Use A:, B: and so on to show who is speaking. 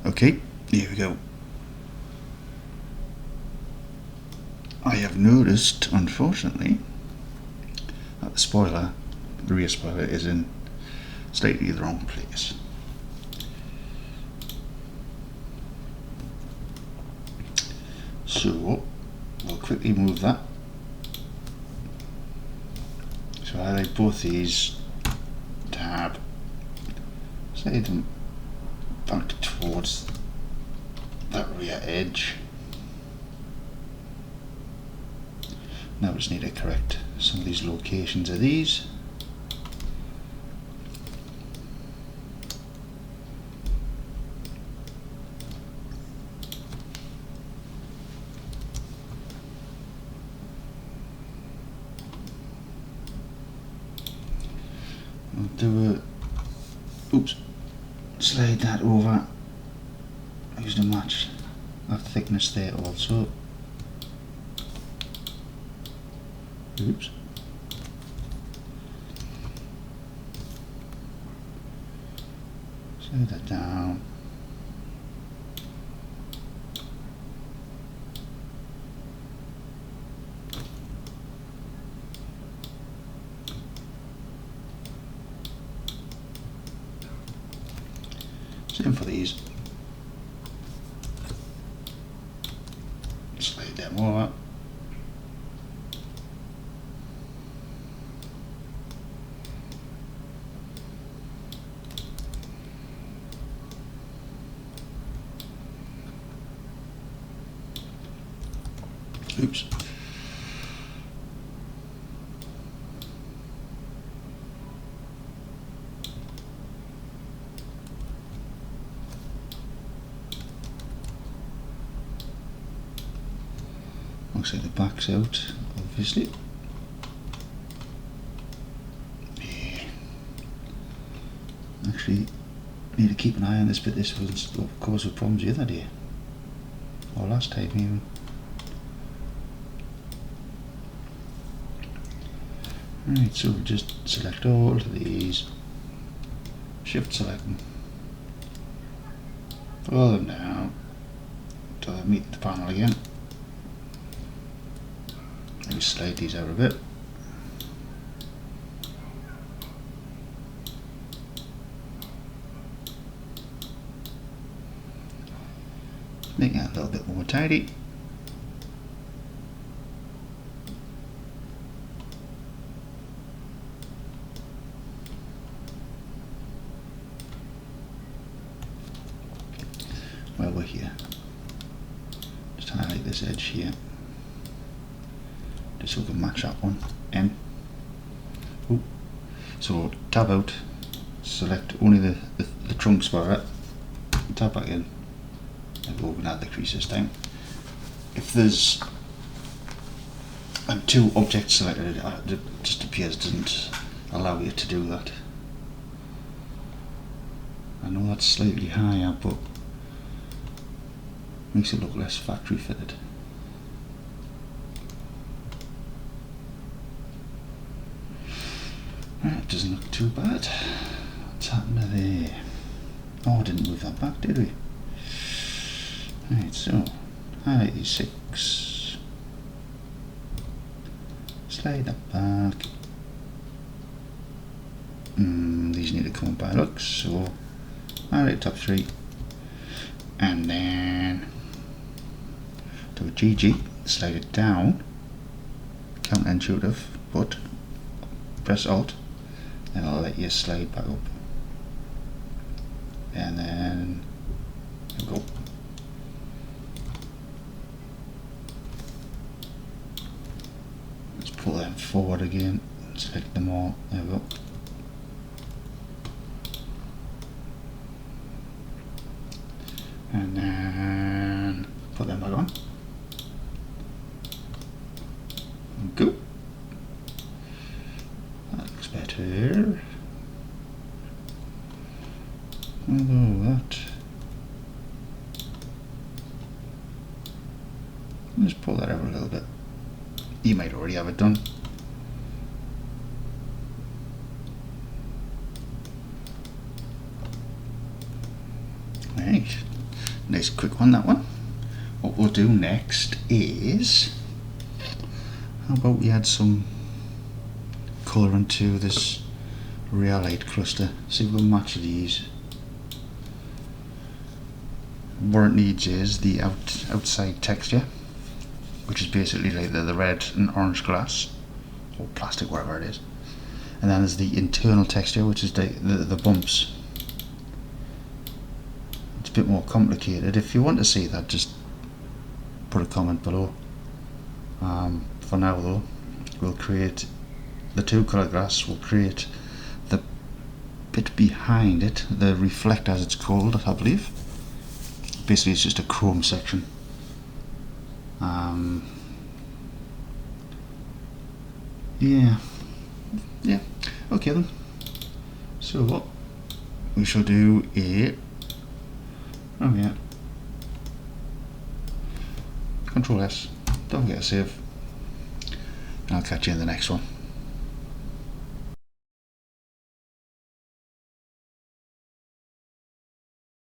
A: Okay, here we go. I have noticed, unfortunately, that the spoiler, the rear spoiler, is in slightly the wrong place. So we'll quickly move that. So I like both these to have, slide them back towards that rear edge. Now we just need to correct some of these locations of these. We'll do a, oops, slide that over, use to match that thickness there also. Oops. Slide that down. Same for these. Slide them over. Oops. Looks like the back's out, obviously. Yeah. Actually, need to keep an eye on this bit. This was what caused the problems the other day, or last time even. Right, so we'll just select all of these, shift select them, pull them down till they meet the panel again. Maybe slide these out a bit. Make it a little bit more tidy. While we're here, just highlight this edge here, just so we can match that one. N. Ooh. So tab out, select only the trunk spot, tab back in, and we're going to add the crease this time. If there's two objects selected, it just appears doesn't allow you to do that. I know that's slightly higher, but makes it look less factory fitted. Right, doesn't look too bad. What's happened to there? Oh, I didn't move that back, did we? Right, so highlight these 6, slide that back. These need to come up by looks, so highlight top 3, and then do a GG, slide it down, counterintuitive, but press Alt, and I'll let you slide back up, and then go. Let's pull them forward again, select them all, there we go. And then put them back on. Go. That looks better. Although that. Let's pull that over a little bit. You might already have it done. Right. Nice quick one, that one. What we'll do next is, how about we add some colour into this rhyolite cluster, see if we can match these. What it needs is the outside texture, which is basically like the red and orange glass, or plastic, whatever it is. And then there's the internal texture, which is the bumps. It's a bit more complicated. If you want to see that, just put a comment below. For now though, we'll create the two colour glass, we'll create the bit behind it, the reflector as it's called, I believe. Basically it's just a chrome section. Yeah, okay then. So what we shall do is, Control S, don't forget to save, and I'll catch you in the next one.